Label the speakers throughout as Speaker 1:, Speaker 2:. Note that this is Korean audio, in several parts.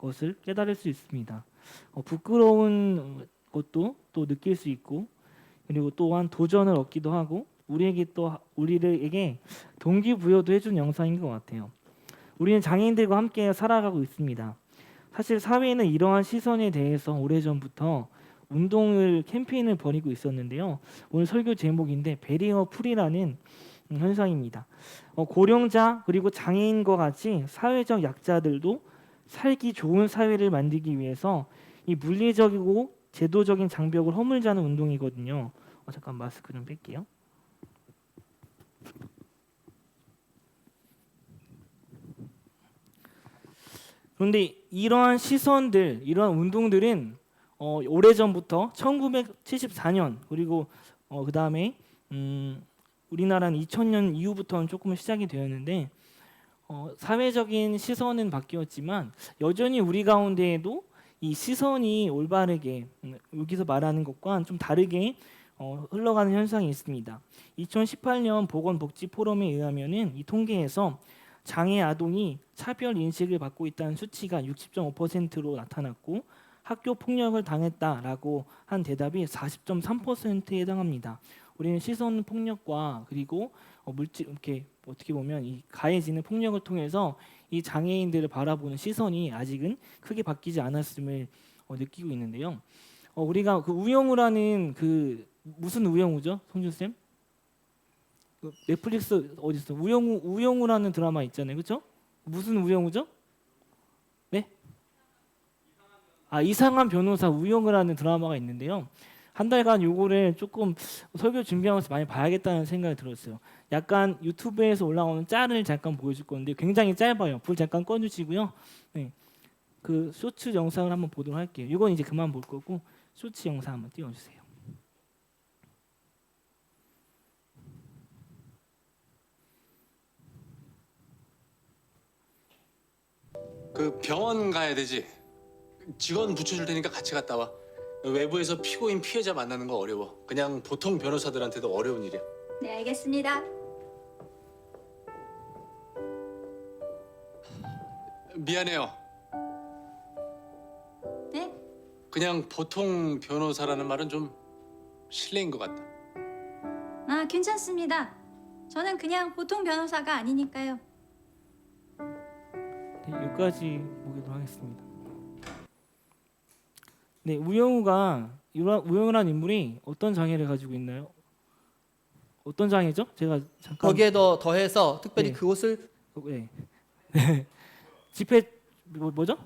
Speaker 1: 것을 깨달을 수 있습니다. 부끄러운 것도 또 느낄 수 있고, 그리고 또한 도전을 얻기도 하고 우리에게 동기부여도 해준 영상인 것 같아요. 우리는 장애인들과 함께 살아가고 있습니다. 사실 사회에는 이러한 시선에 대해서 오래전부터 캠페인을 벌이고 있었는데요. 오늘 설교 제목인데 베리어 프리라는 현상입니다. 고령자 그리고 장애인과 같이 사회적 약자들도 살기 좋은 사회를 만들기 위해서 이 물리적이고 제도적인 장벽을 허물자는 운동이거든요. 잠깐 마스크 좀 뺄게요. 그런데 이러한 시선들, 이러한 운동들은 오래전부터 1974년 그리고 그 다음에 우리나라는 2000년 이후부터는 조금 시작이 되었는데 사회적인 시선은 바뀌었지만 여전히 우리 가운데에도 이 시선이 올바르게 여기서 말하는 것과 좀 다르게 흘러가는 현상이 있습니다. 2018년 보건복지포럼에 의하면은 이 통계에서 장애 아동이 차별 인식을 받고 있다는 수치가 60.5%로 나타났고 학교 폭력을 당했다라고 한 대답이 40.3%에 해당합니다. 우리는 시선 폭력과 그리고 물질 이렇게 어떻게 보면 이 가해지는 폭력을 통해서 이 장애인들을 바라보는 시선이 아직은 크게 바뀌지 않았음을 느끼고 있는데요. 우리가 그 우영우라는 그 무슨 우영우죠, 성준 쌤? 그 넷플릭스 어디 있어? 우영우라는 드라마 있잖아요, 그렇죠? 무슨 우영우죠? 네? 이상한 변호사 우영우라는 드라마가 있는데요. 한 달간 요거를 조금 설교 준비하면서 많이 봐야겠다는 생각이 들었어요. 약간 유튜브에서 올라오는 짤을 잠깐 보여줄 건데 굉장히 짧아요. 불 잠깐 꺼주시고요. 네, 그 쇼츠 영상을 한번 보도록 할게요. 이건 이제 그만 볼 거고 쇼츠 영상 한번 띄워주세요.
Speaker 2: 그 병원 가야 되지. 직원 붙여줄 테니까 같이 갔다 와. 외부에서 피고인 피해자 만나는 거 어려워. 그냥 보통 변호사들한테도 어려운 일이야.
Speaker 3: 네, 알겠습니다.
Speaker 2: 미안해요.
Speaker 3: 네?
Speaker 2: 그냥 보통 변호사라는 말은 좀 실례인 것 같다.
Speaker 3: 괜찮습니다. 저는 그냥 보통 변호사가 아니니까요.
Speaker 1: 네, 여기까지 보기로 하겠습니다. 네, 우영우라는 인물이 어떤 장애를 가지고 있나요? 어떤 장애죠? 제가 잠깐
Speaker 4: 거기에 더해서 특별히
Speaker 1: 네.
Speaker 4: 그곳을
Speaker 1: 네. 집회 뭐죠?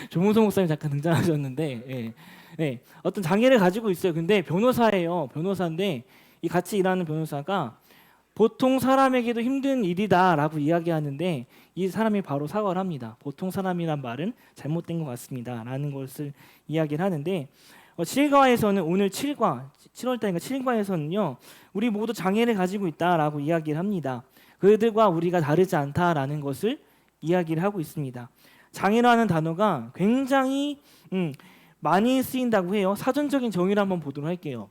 Speaker 1: 조문성 목사님 잠깐 등장하셨는데, 예. 네. 어떤 장애를 가지고 있어요. 근데 변호사예요. 변호사인데 이 같이 일하는 변호사가 보통 사람에게도 힘든 일이다라고 이야기하는데 이 사람이 바로 사과를 합니다. 보통 사람이란 말은 잘못된 것 같습니다라는 것을 이야기를 하는데 7과에서는 오늘 7월달인가 7과에서는요 우리 모두 장애를 가지고 있다라고 이야기를 합니다. 그들과 우리가 다르지 않다라는 것을 이야기를 하고 있습니다. 장애라는 단어가 굉장히 많이 쓰인다고 해요. 사전적인 정의를 한번 보도록 할게요.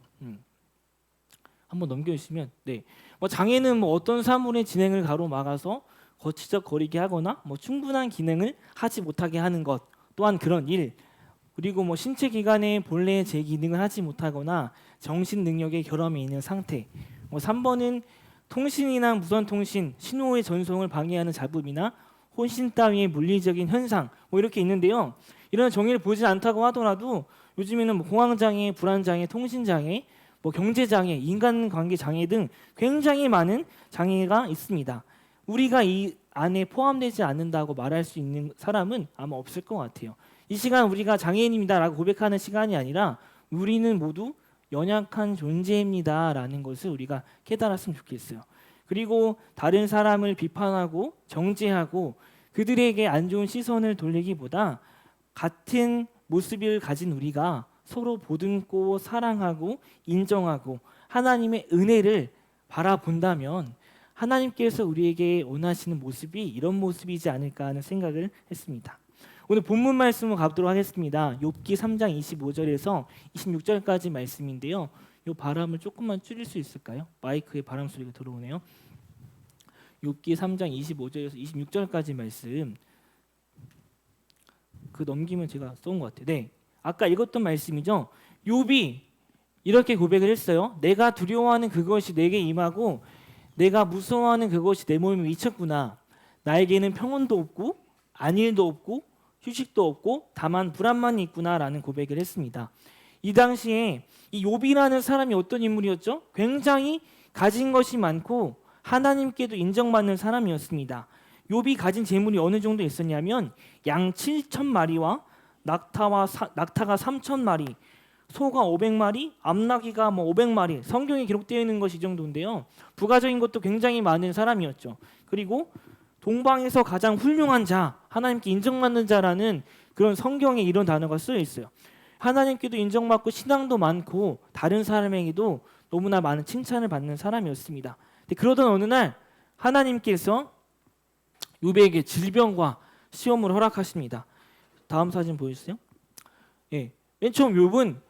Speaker 1: 한번 넘겨주시면 네. 장애는 어떤 사물의 진행을 가로막아서 거치적거리게 하거나 충분한 기능을 하지 못하게 하는 것 또한 그런 일 그리고 신체 기관의 본래의 제 기능을 하지 못하거나 정신 능력의 결함이 있는 상태 3번은 통신이나 무선통신, 신호의 전송을 방해하는 잡음이나 혼신 따위의 물리적인 현상 이렇게 있는데요. 이런 정의를 보지 않다고 하더라도 요즘에는 공황장애, 불안장애, 통신장애 경제장애, 인간관계장애 등 굉장히 많은 장애가 있습니다. 우리가 이 안에 포함되지 않는다고 말할 수 있는 사람은 아마 없을 것 같아요. 이 시간 우리가 장애인입니다라고 고백하는 시간이 아니라 우리는 모두 연약한 존재입니다라는 것을 우리가 깨달았으면 좋겠어요. 그리고 다른 사람을 비판하고 정죄하고 그들에게 안 좋은 시선을 돌리기보다 같은 모습을 가진 우리가 서로 보듬고 사랑하고 인정하고 하나님의 은혜를 바라본다면 하나님께서 우리에게 원하시는 모습이 이런 모습이지 않을까 하는 생각을 했습니다. 오늘 본문 말씀으로 가도록 하겠습니다. 욥기 3장 25절에서 26절까지 말씀인데요. 이 바람을 조금만 줄일 수 있을까요? 마이크에 바람 소리가 들어오네요. 욥기 3장 25절에서 26절까지 말씀 그 넘기면 제가 쏜 것 같아요. 네, 아까 읽었던 말씀이죠. 욥이 이렇게 고백을 했어요. 내가 두려워하는 그것이 내게 임하고 내가 무서워하는 그것이 내 몸에 미쳤구나. 나에게는 평온도 없고 안일도 없고 휴식도 없고 다만 불안만이 있구나라는 고백을 했습니다. 이 당시에 이 욥이라는 사람이 어떤 인물이었죠? 굉장히 가진 것이 많고 하나님께도 인정받는 사람이었습니다. 욥이 가진 재물이 어느 정도 있었냐면 양 7,000마리와 낙타가 3,000마리, 소가 500마리, 암나귀가 500마리, 성경에 기록되어 있는 것이 이 정도인데요. 부가적인 것도 굉장히 많은 사람이었죠. 그리고 동방에서 가장 훌륭한 자, 하나님께 인정받는 자라는 그런 성경에 이런 단어가 쓰여 있어요. 하나님께도 인정받고 신앙도 많고 다른 사람에게도 너무나 많은 칭찬을 받는 사람이었습니다. 근데 그러던 어느 날 하나님께서 욥에게 질병과 시험을 허락하십니다. 다음 사진 보여주세요. 예, 맨 처음 욥은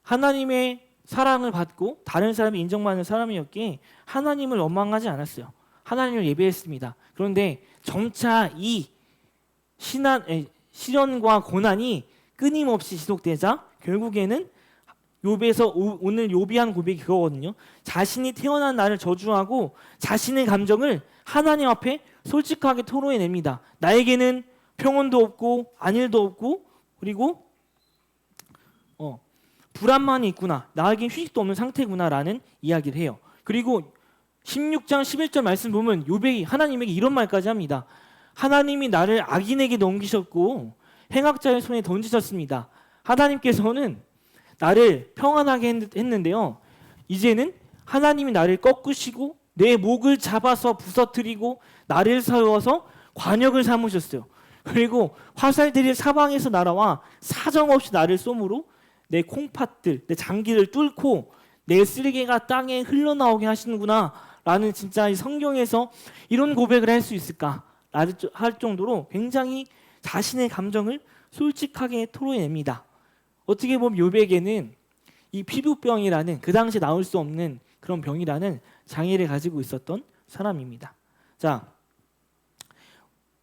Speaker 1: 하나님의 사랑을 받고 다른 사람이 인정받는 사람이었기에 하나님을 원망하지 않았어요. 하나님을 예배했습니다. 그런데 점차 이 시련과 고난이 끊임없이 지속되자 결국에는 욥에서 오늘 욥이 한 고백이 그거거든요. 자신이 태어난 나를 저주하고 자신의 감정을 하나님 앞에 솔직하게 토로해냅니다. 나에게는 평온도 없고 안일도 없고 그리고 불안만이 있구나. 나에겐 휴식도 없는 상태구나라는 이야기를 해요. 그리고 16장 11절 말씀 보면 욥이 하나님에게 이런 말까지 합니다. 하나님이 나를 악인에게 넘기셨고 행악자의 손에 던지셨습니다. 하나님께서는 나를 평안하게 했는데요. 이제는 하나님이 나를 꺾으시고 내 목을 잡아서 부서뜨리고 나를 세워서 관역을 삼으셨어요. 그리고 화살들이 사방에서 날아와 사정없이 나를 쏘므로 내 콩팥들, 내 장기를 뚫고 내 쓰레기가 땅에 흘러나오게 하시는구나 라는 진짜 이 성경에서 이런 고백을 할 수 있을까 할 정도로 굉장히 자신의 감정을 솔직하게 토로냅니다. 어떻게 보면 욥에게는 이 피부병이라는 그 당시에 나올 수 없는 그런 병이라는 장애를 가지고 있었던 사람입니다. 자,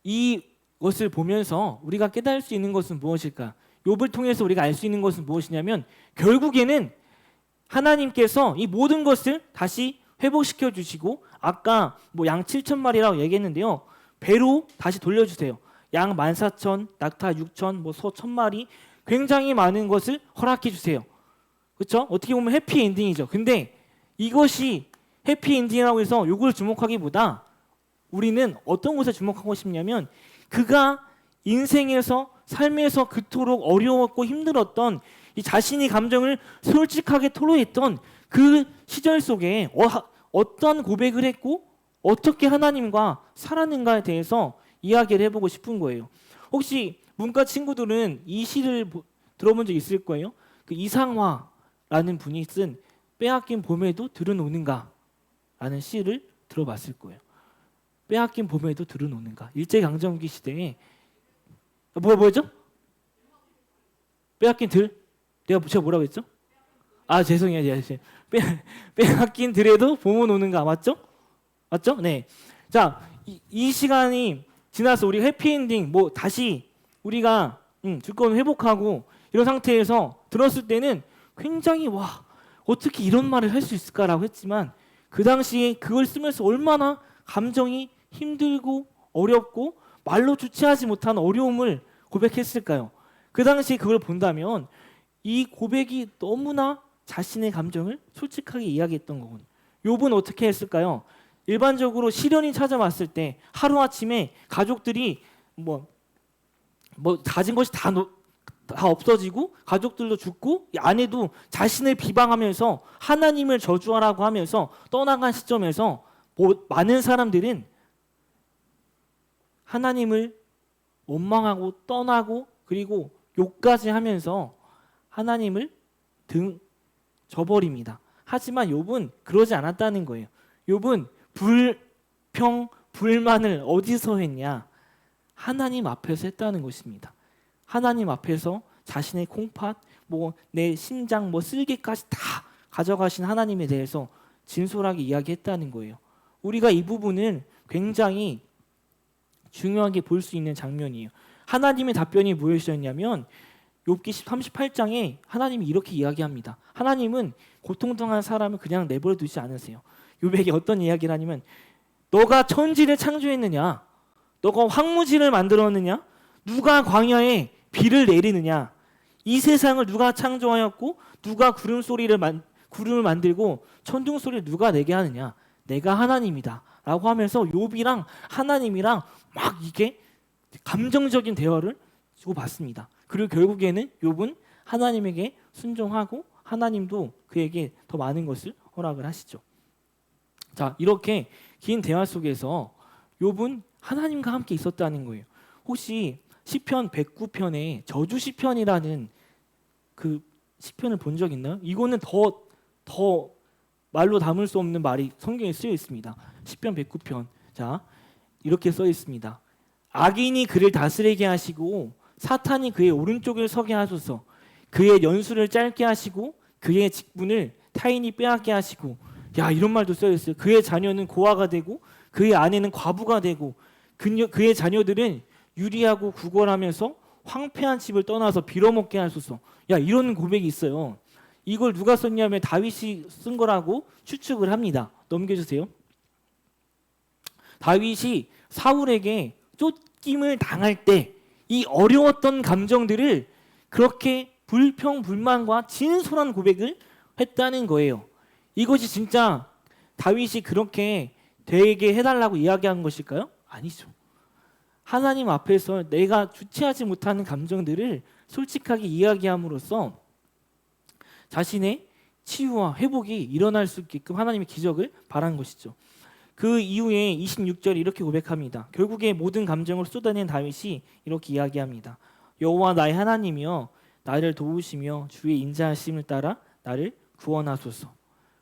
Speaker 1: 이것을 보면서 우리가 깨달을 수 있는 것은 무엇일까? 욥을 통해서 우리가 알 수 있는 것은 무엇이냐면 결국에는 하나님께서 이 모든 것을 다시 회복시켜 주시고 아까 양 7,000마리라고 얘기했는데요. 배로 다시 돌려주세요. 양 14,000, 낙타 6,000, 소 1,000마리 굉장히 많은 것을 허락해 주세요. 그렇죠? 어떻게 보면 해피엔딩이죠. 근데 이것이 해피엔딩이라고 해서 이걸 주목하기보다 우리는 어떤 것에 주목하고 싶냐면 그가 인생에서 삶에서 그토록 어려웠고 힘들었던 이 자신의 감정을 솔직하게 토로했던 그 시절 속에 어떤 고백을 했고 어떻게 하나님과 살았는가에 대해서 이야기를 해보고 싶은 거예요. 혹시 문과 친구들은 이 시를 들어본 적 있을 거예요. 그 이상화라는 분이 쓴 빼앗긴 봄에도 들은 오는가 라는 시를 들어봤을 거예요. 빼앗긴 봄에도 들은 오는가. 일제강점기 시대에 뭐였죠? 빼앗긴 들? 제가 뭐라고 했죠? 아 죄송해요. 빼앗긴 들에도 봄은 오는가 맞죠? 맞죠? 네. 자, 이 시간이 지나서 우리 해피엔딩 다시 우리가 주권 회복하고 이런 상태에서 들었을 때는 굉장히 어떻게 이런 말을 할 수 있을까라고 했지만 그 당시에 그걸 쓰면서 얼마나 감정이 힘들고 어렵고 말로 주체하지 못한 어려움을 고백했을까요? 그 당시에 그걸 본다면 이 고백이 너무나 자신의 감정을 솔직하게 이야기했던 거군요. 욥은 어떻게 했을까요? 일반적으로 시련이 찾아왔을 때 하루아침에 가족들이 가진 것이 다 없어지고 가족들도 죽고 아내도 자신을 비방하면서 하나님을 저주하라고 하면서 떠나간 시점에서 많은 사람들은 하나님을 원망하고 떠나고 그리고 욕까지 하면서 하나님을 저버립니다. 하지만 욥은 그러지 않았다는 거예요. 욥은 불평, 불만을 어디서 했냐? 하나님 앞에서 했다는 것입니다. 하나님 앞에서 자신의 콩팥, 내 심장, 쓸개까지 다 가져가신 하나님에 대해서 진솔하게 이야기했다는 거예요. 우리가 이 부분을 굉장히 중요하게 볼 수 있는 장면이에요. 하나님의 답변이 무엇이었냐면 욥기 38장에 하나님이 이렇게 이야기합니다. 하나님은 고통당한 사람을 그냥 내버려 두지 않으세요. 욥에게 어떤 이야기를 하냐면 너가 천지를 창조했느냐? 너가 황무지를 만들었느냐? 누가 광야에 비를 내리느냐? 이 세상을 누가 창조하였고 누가 구름을 만들고 천둥 소리를 누가 내게 하느냐? 내가 하나님이다 라고 하면서 욥이랑 하나님이랑 막 이게 감정적인 대화를 주고받습니다. 그리고 결국에는 욥은 하나님에게 순종하고 하나님도 그에게 더 많은 것을 허락을 하시죠. 자, 이렇게 긴 대화 속에서 욥은 하나님과 함께 있었다는 거예요. 혹시 시편 109편에 저주 시편이라는 그 시편을 본 적 있나요? 이거는 더 말로 담을 수 없는 말이 성경에 쓰여 있습니다. 시편 109편. 자, 이렇게 써 있습니다. 악인이 그를 다스리게 하시고 사탄이 그의 오른쪽을 서게 하소서. 그의 연수를 짧게 하시고 그의 직분을 타인이 빼앗게 하시고. 야, 이런 말도 써 있어요. 그의 자녀는 고아가 되고 그의 아내는 과부가 되고 그의 자녀들은 유리하고 구걸하면서 황폐한 집을 떠나서 빌어먹게 하소서. 야, 이런 고백이 있어요. 이걸 누가 썼냐면 다윗이 쓴 거라고 추측을 합니다. 넘겨주세요. 다윗이 사울에게 쫓김을 당할 때 이 어려웠던 감정들을 그렇게 불평불만과 진솔한 고백을 했다는 거예요. 이것이 진짜 다윗이 그렇게 되게 해달라고 이야기한 것일까요? 아니죠. 하나님 앞에서 내가 주체하지 못하는 감정들을 솔직하게 이야기함으로써 자신의 치유와 회복이 일어날 수 있게끔 하나님의 기적을 바란 것이죠. 그 이후에 26절에 이렇게 고백합니다. 결국에 모든 감정을 쏟아낸 다윗이 이렇게 이야기합니다. 여호와 나의 하나님이여 나를 도우시며 주의 인자하심을 따라 나를 구원하소서.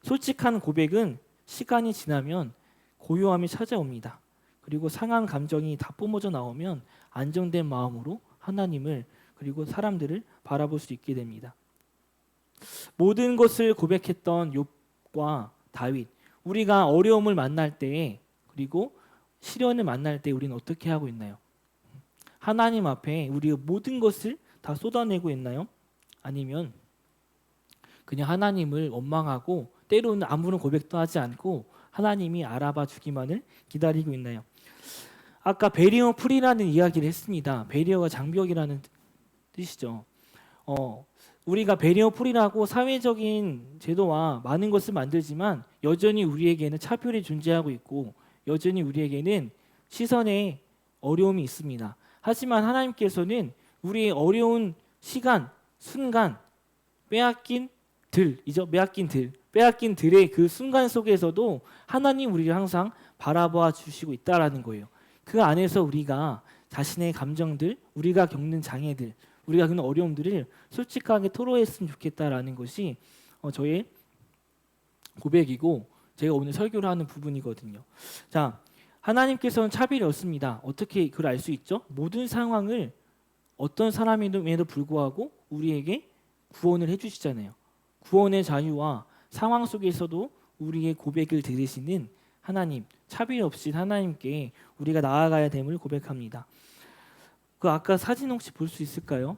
Speaker 1: 솔직한 고백은 시간이 지나면 고요함이 찾아옵니다. 그리고 상한 감정이 다 뿜어져 나오면 안정된 마음으로 하나님을 그리고 사람들을 바라볼 수 있게 됩니다. 모든 것을 고백했던 욥과 다윗, 우리가 어려움을 만날 때 그리고 시련을 만날 때 우리는 어떻게 하고 있나요? 하나님 앞에 우리가 모든 것을 다 쏟아내고 있나요? 아니면 그냥 하나님을 원망하고 때로는 아무런 고백도 하지 않고 하나님이 알아봐 주기만을 기다리고 있나요? 아까 베리어 풀이라는 이야기를 했습니다. 베리어가 장벽이라는 뜻이죠. 우리가 베리어 풀이라고 사회적인 제도와 많은 것을 만들지만 여전히 우리에게는 차별이 존재하고 있고 여전히 우리에게는 시선에 어려움이 있습니다. 하지만 하나님께서는 우리의 어려운 시간, 순간, 빼앗긴 들의 그 순간 속에서도 하나님 우리를 항상 바라봐 주시고 있다라는 거예요. 그 안에서 우리가 자신의 감정들, 우리가 겪는 장애들, 우리가 겪는 어려움들을 솔직하게 토로했으면 좋겠다라는 것이 저의 고백이고 제가 오늘 설교를 하는 부분이거든요. 자, 하나님께서는 차별이 없습니다. 어떻게 그걸 알 수 있죠? 모든 상황을 어떤 사람임에도 불구하고 우리에게 구원을 해주시잖아요. 구원의 자유와 상황 속에서도 우리의 고백을 들으시는 하나님, 차별 없이 하나님께 우리가 나아가야 됨을 고백합니다. 그 아까 사진 혹시 볼 수 있을까요?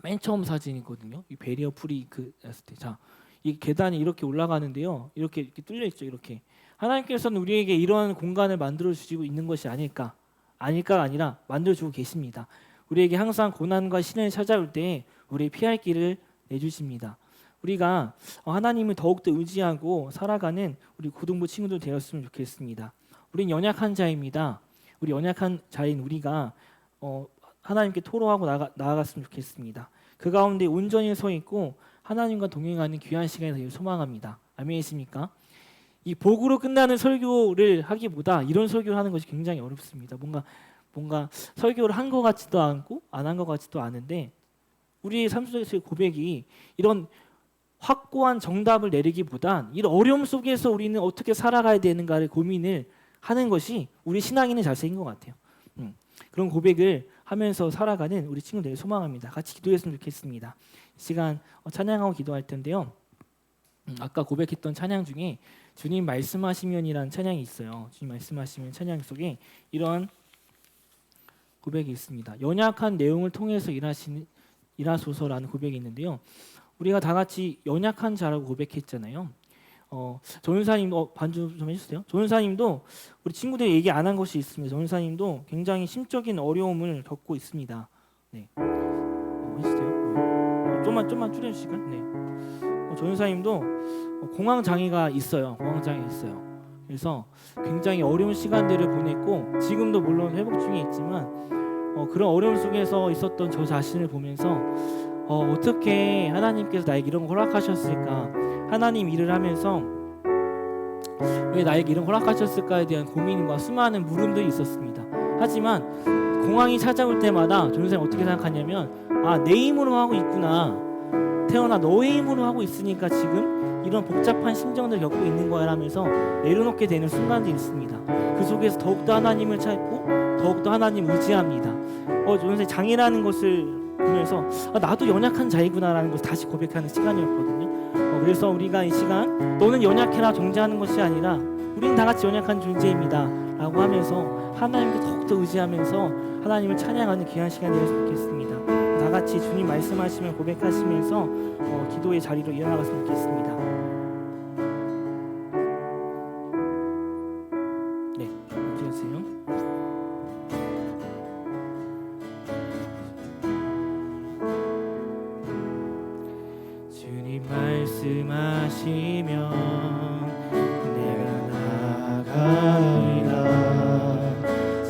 Speaker 1: 맨 처음 사진이거든요. 이 베리어 풀이 했을 때, 자, 이 계단이 이렇게 올라가는데요. 이렇게 뚫려 있죠. 이렇게 하나님께서는 우리에게 이런 공간을 만들어 주시고 있는 것이 아닐까가 아니라 만들어 주고 계십니다. 우리에게 항상 고난과 시련이 찾아올 때 우리 피할 길을 내주십니다. 우리가 하나님을 더욱더 의지하고 살아가는 우리 고등부 친구들 되었으면 좋겠습니다. 우린 연약한 자입니다. 우리 연약한 자인 우리가 하나님께 토로하고 나아갔으면 좋겠습니다. 그 가운데 온전히 서 있고 하나님과 동행하는 귀한 시간이 되길 소망합니다. 아멘이십니까? 이 복으로 끝나는 설교를 하기보다 이런 설교를 하는 것이 굉장히 어렵습니다. 뭔가 설교를 한 것 같지도 않고 안 한 것 같지도 않은데 우리의 삶 속에서의 고백이 이런 확고한 정답을 내리기보단 이런 어려움 속에서 우리는 어떻게 살아가야 되는가를 고민을 하는 것이 우리 신앙인의 자세인 것 같아요. 그런 고백을 하면서 살아가는 우리 친구들 소망합니다. 같이 기도했으면 좋겠습니다. 이 시간 찬양하고 기도할 텐데요. 아까 고백했던 찬양 중에 주님 말씀하시면이라는 찬양이 있어요. 주님 말씀하시면 찬양 속에 이런 고백이 있습니다. 연약한 내용을 통해서 일하소서라는 고백이 있는데요. 우리가 다 같이 연약한 자라고 고백했잖아요. 조은사님 반주 좀 해주세요. 조은사님도 우리 친구들이 얘기 안 한 것이 있습니다. 조은사님도 굉장히 심적인 어려움을 겪고 있습니다. 네, 해주세요. 좀만 줄여주실까요? 네. 조은사님도 공황 장애가 있어요. 공황 장애 있어요. 그래서 굉장히 어려운 시간들을 보냈고 지금도 물론 회복 중에 있지만 그런 어려움 속에서 있었던 저 자신을 보면서 어떻게 하나님께서 나에게 이런 걸 허락하셨을까? 하나님 일을 하면서 왜 나에게 이런 걸 허락하셨을까에 대한 고민과 수많은 물음들이 있었습니다. 하지만 공황이 찾아올 때마다 조선생님 어떻게 생각하냐면 내 힘으로 하고 있구나. 태어나 너의 힘으로 하고 있으니까 지금 이런 복잡한 심정들을 겪고 있는 거야 라면서 내려놓게 되는 순간들이 있습니다. 그 속에서 더욱더 하나님을 찾고 더욱더 하나님 의지합니다. 조선생님 장애라는 것을 보면서 나도 연약한 자이구나라는 것을 다시 고백하는 시간이었거든요. 그래서 우리가 이 시간 너는 연약해라 정죄하는 것이 아니라 우리는 다 같이 연약한 존재입니다 라고 하면서 하나님께 더욱더 의지하면서 하나님을 찬양하는 귀한 시간이 되었으면 좋겠습니다. 다 같이 주님 말씀하시면 고백하시면서 기도의 자리로 이어나갔으면 좋겠습니다. 네, 앉으세요. 주님 말씀하시면 내가 나아가리라.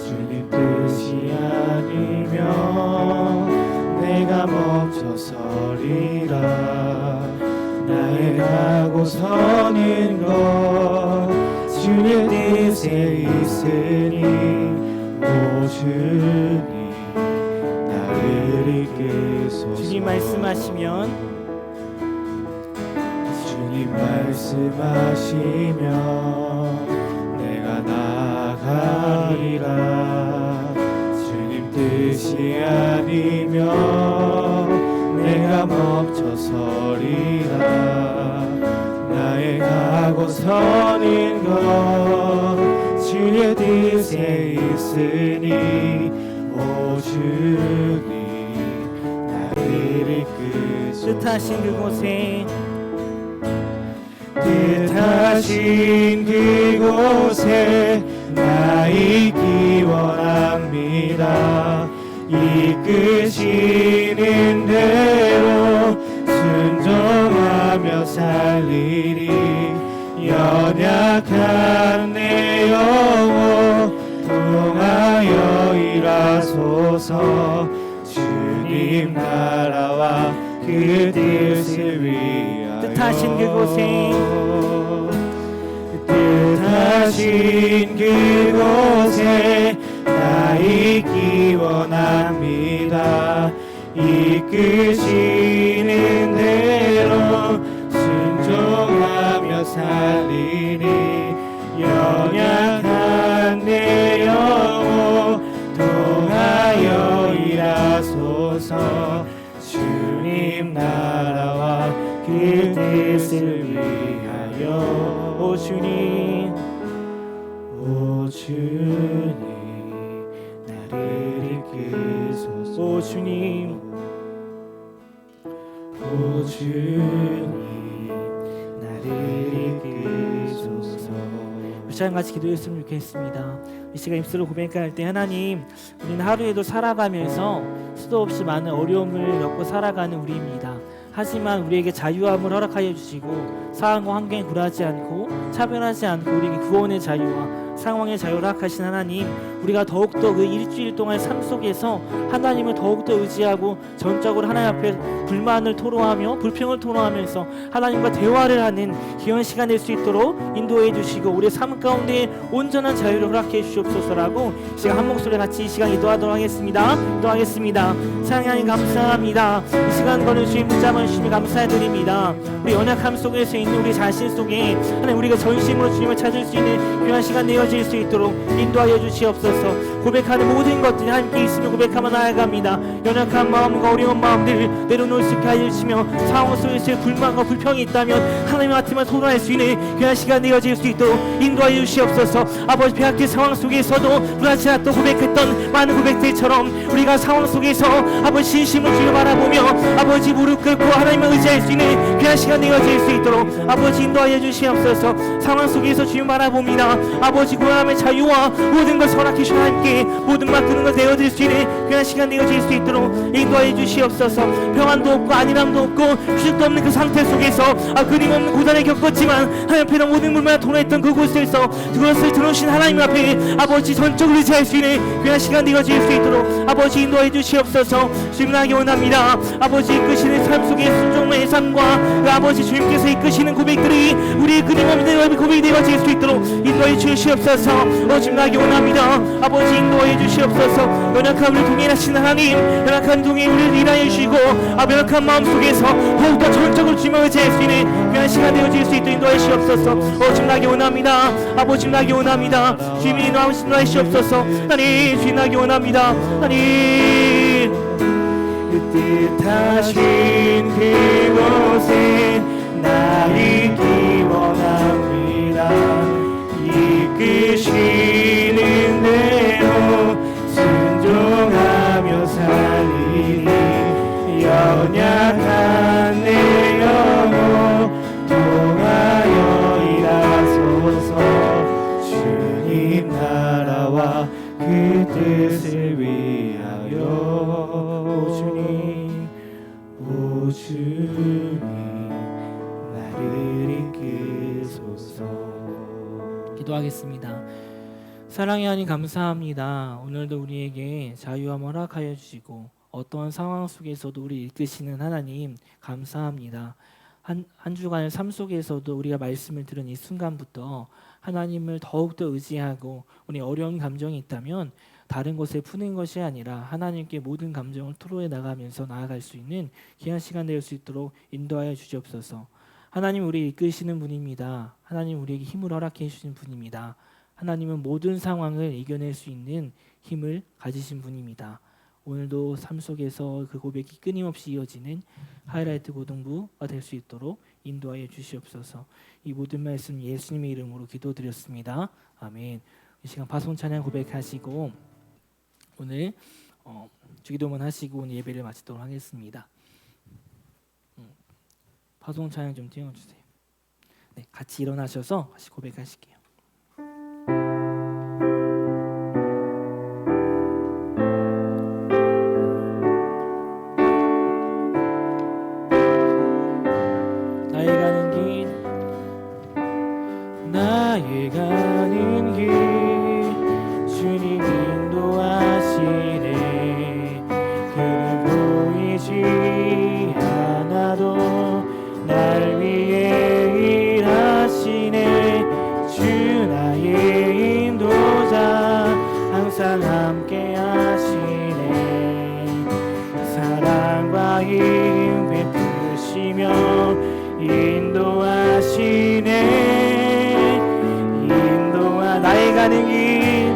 Speaker 1: 주님 뜻이 아니면 내가 멈춰서리라. 나의 가고 서는 것 주의 뜻에 있으니 오 주님 나를 이끄소서. 주님 말씀하시면 내가 나아가리라. 주님 뜻이 아니면 내가 멈춰서리라. 나의 가고 서는 것 주의 뜻에 있으니 오 주님 나를 이끄소서. 뜻하신 그곳에 나 있기 원합니다. 이끄시는 대로 순종하며 살리리. 연약한 내 영혼 통하여 일하소서. 주님 나라와 그 뜻을 위하여 뜻하신 그곳에 나 있기 원합니다. 이끄시는 대로 순종하며 살리니. 연약한 내 영혼 통하여 일하소서. 주님 나라와 그 뜻을 위하여 오 주님 나를 이끄소서. 오 주님 나를 이끄소서. 이 시간 같이 기도했으면 좋겠습니다. 이 시간 입술로 고백할 때 하나님 우리는 하루에도 살아가면서 수도 없이 많은 어려움을 겪고 살아가는 우리입니다. 하지만 우리에게 자유함을 허락하여 주시고 상황과 환경에 굴하지 않고 차별하지 않고 우리에게 구원의 자유와 상황의 자유를 허락하신 하나님, 우리가 더욱더 그 일주일 동안의 삶 속에서 하나님을 더욱더 의지하고 전적으로 하나님 앞에 불만을 토로하며 불평을 토로하면서 하나님과 대화를 하는 귀한 시간 될 수 있도록 인도해 주시고 우리의 삶 가운데 온전한 자유를 허락해 주시옵소서라고 시간 한 목소리 같이 이 시간 기도하도록 하겠습니다. 기도하겠습니다. 사랑하님 감사합니다. 이 시간 거두신 붙잡아 주시니 감사드립니다. 우리 연약함 속에서 있는 우리 자신 속에 하나님 우리가 전심으로 주님을 찾을 수 있는 귀한 시간 되어질 수 있도록 인도하여 주시옵소서. 고백하는 모든 것들이 함께 있으며 고백하며 나아갑니다. 연약한 마음과 어려운 마음들을 내려놓을 수 있게 해주시며 상황 속에서의 불만과 불평이 있다면 하나님 앞에만 토론할 수 있는 귀한 시간 되어질 수 있도록 인도하여 주시옵소서. 아버지 폐악의 상황 속에서도 불안치 않았던 고백했던 많은 고백들처럼 우리가 상황 속에서 아버지 진심을 주여 바라보며 아버지 무릎 꿇고 하나님을 의지할 수 있는 귀한 시간 되어질 수 있도록 아버지 인도하여 주시옵소서. 상황 속에서 주여 바라봅니다. 아버지 고난의 자유와 모든 것을 허락해 주신 하나님께 모든 맡기는 것 되어질 수 있는 귀한 시간 되어질 수 있도록 인도하여 주시옵소서. 평안도 없고 안일함도 없고 휴식도 없는 그 상태 속에서 끊임없는 고난을 겪었지만 하나님 앞에 모든 물마다 도래했던 그곳에서 그것을 들어오신 하나님 앞에 아버지 전적으로 의지할 수 있는 귀한 시간 되어질 수 있도록 아버지 인도해 주시옵소서. 주님나게 원합니다. 아버지 이끄시는 삶 속에 순종의 삶과 그 아버지 주님께서 이끄시는 고백들이 우리의 끊임없는 고백이 되어질 수 있도록 인도해 주시옵소서. 주님나게 원합니다. 아버지 인도해 주시옵소서. 연약함을 동일하신 하나님, 연약한 동에 우리를 일하여 주시고 연약한 마음 속에서 더욱더 전적으로 주님을 의지할 수 있는 귀한 시간 되어질 수 있도록 인도해 주시옵소서. 주님나게 원합니다. 아버지 주님나게 원합니다. 주님이 인도해 주시옵소서. 하나님 주님나게 원합니다. 하나님 뜻하신 그곳에 나 있기 원합니다. 이끄시는 대로 순종하며 살리니 연약한 내 영혼 통하여 일하소서. 주님 나라와 그 뜻을 위하여 오 주님 나를 이끄소서. 기도하겠습니다. 사랑의 하나님 감사합니다. 오늘도 우리에게 자유함 허락하여 주시고 어떠한 상황 속에서도 우리 이끄시는 하나님 감사합니다. 한 주간의 삶 속에서도 우리가 말씀을 들은 이 순간부터 하나님을 더욱더 의지하고 우리 어려운 감정이 있다면 다른 것에 푸는 것이 아니라 하나님께 모든 감정을 토로해 나가면서 나아갈 수 있는 귀한 시간 될 수 있도록 인도하여 주시옵소서. 하나님 우리 이끄시는 분입니다. 하나님 우리에게 힘을 허락해 주시는 분입니다. 하나님은 모든 상황을 이겨낼 수 있는 힘을 가지신 분입니다. 오늘도 삶 속에서 그 고백이 끊임없이 이어지는 하이라이트 고등부가 될 수 있도록 인도하여 주시옵소서. 이 모든 말씀 예수님의 이름으로 기도드렸습니다. 아멘. 이 시간 파송 찬양 고백하시고 오늘 주기도문 하시고 오늘 예배를 마치도록 하겠습니다. 파송 찬양 좀 띄워주세요. 네, 같이 일어나셔서 다시 고백하실게요. 나의 가는 길 주님 인도하시네. 그는 보이지 않아도 날 위해 일하시네. 주 나의 인도자 항상 함께 하시네. 사랑과 힘 베푸시며 인도하시네. 나의 가는 길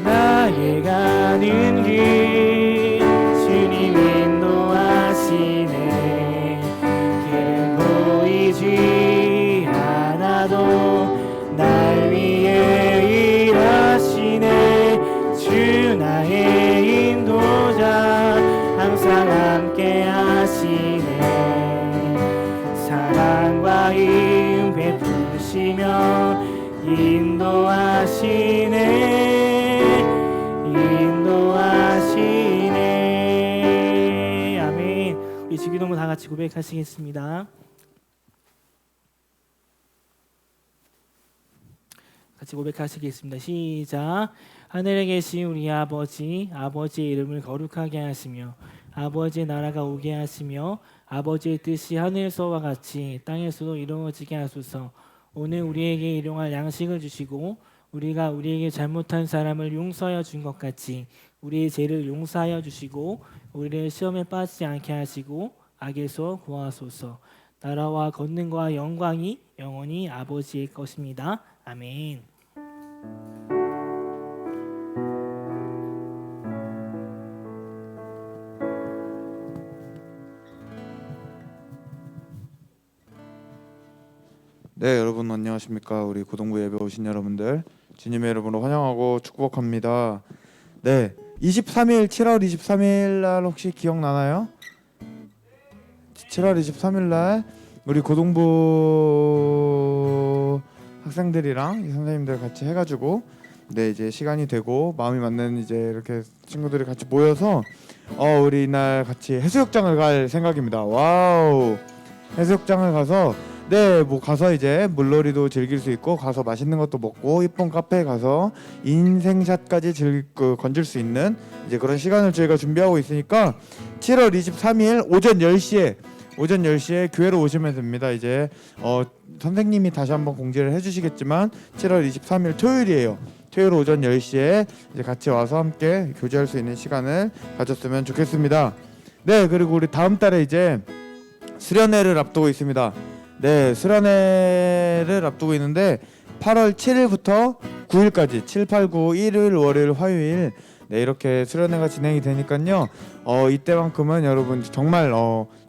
Speaker 1: 나의 가는 길 주님 인도하시네. 길은 보이지 않아도 날 위해 일하시네. 주 나의 인도자 항상 함께 하시네. 사랑과 힘 베푸시며 인도하시네. 인도하시네. 아멘. 우리 주기도문 다 같이 고백하시겠습니다. 같이 고백하시겠습니다. 시작. 하늘에 계신 우리 아버지, 아버지의 이름을 거룩하게 하시며 아버지의 나라가 오게 하시며 아버지의 뜻이 하늘에서와 같이 땅에서도 이루어지게 하소서. 오늘 우리에게 일용할 양식을 주시고 우리가 우리에게 잘못한 사람을 용서하여 준 것 같이 우리의 죄를 용서하여 주시고 우리를 시험에 빠지지 않게 하시고 악에서 구하소서. 나라와 권능과 영광이 영원히 아버지의 것입니다. 아멘.
Speaker 4: 네, 여러분 안녕하십니까? 우리 고동부 예배 오신 여러분들 주님의 이름으로 환영하고 축복합니다. 네, 23일 7월 23일 날 혹시 기억나나요? 7월 23일 날 우리 고동부 학생들이랑 이 선생님들 같이 해가지고 네 이제 시간이 되고 마음이 맞는 이제 이렇게 친구들이 같이 모여서 우리 이날 같이 해수욕장을 갈 생각입니다. 와우, 해수욕장을 가서 네, 뭐 가서 이제 물놀이도 즐길 수 있고 가서 맛있는 것도 먹고 이쁜 카페에 가서 인생샷까지 건질 수 있는 이제 그런 시간을 저희가 준비하고 있으니까 7월 23일 오전 10시에 교회로 오시면 됩니다. 이제 선생님이 다시 한번 공지를 해주시겠지만 7월 23일 토요일이에요. 토요일 오전 10시에 이제 같이 와서 함께 교제할 수 있는 시간을 가졌으면 좋겠습니다. 네, 그리고 우리 다음 달에 이제 수련회를 앞두고 있습니다. 네, 수련회를 앞두고 있는데 8월 7일부터 9일까지 7, 8, 9 일요일, 월요일, 화요일 네, 이렇게 수련회가 진행이 되니까요. 이때만큼은 여러분 정말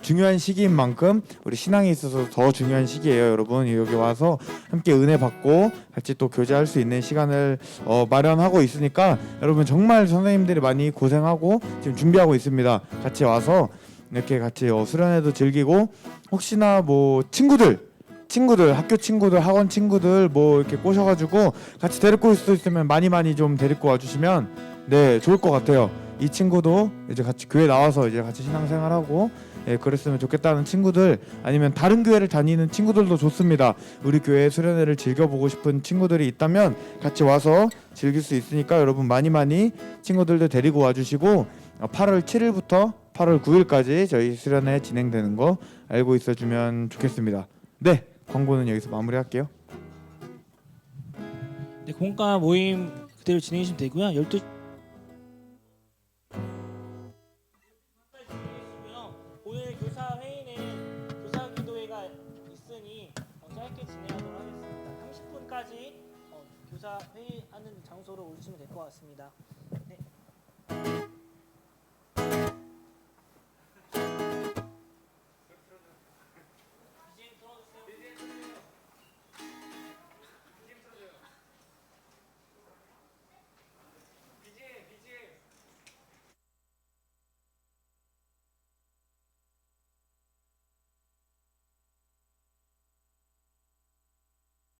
Speaker 4: 중요한 시기인 만큼 우리 신앙에 있어서 더 중요한 시기예요. 여러분 여기 와서 함께 은혜 받고 같이 또 교제할 수 있는 시간을 마련하고 있으니까 여러분 정말 선생님들이 많이 고생하고 지금 준비하고 있습니다. 같이 와서 이렇게 같이 수련회도 즐기고 혹시나 뭐 친구들 학교 친구들 학원 친구들 뭐 이렇게 꼬셔가지고 같이 데리고 올 수도 있으면 많이 좀 데리고 와주시면 네 좋을 것 같아요. 이 친구도 이제 같이 교회 나와서 이제 같이 신앙생활하고 그랬으면 좋겠다는 친구들 아니면 다른 교회를 다니는 친구들도 좋습니다. 우리 교회 수련회를 즐겨보고 싶은 친구들이 있다면 같이 와서 즐길 수 있으니까 여러분 많이 친구들도 데리고 와주시고 8월 7일부터 8월 9일까지 저희 수련회 진행되는 거 알고 있어주면 좋겠습니다. 네, 광고는 여기서 마무리할게요.
Speaker 1: 네, 공과 모임 그대로 진행하시면 되고요. 12시 오늘 교사 회의는 교사 기도회가 있으니 짧게 진행하도록 하겠습니다. 30분까지 교사 회의하는 장소로 오시면 될 것 같습니다.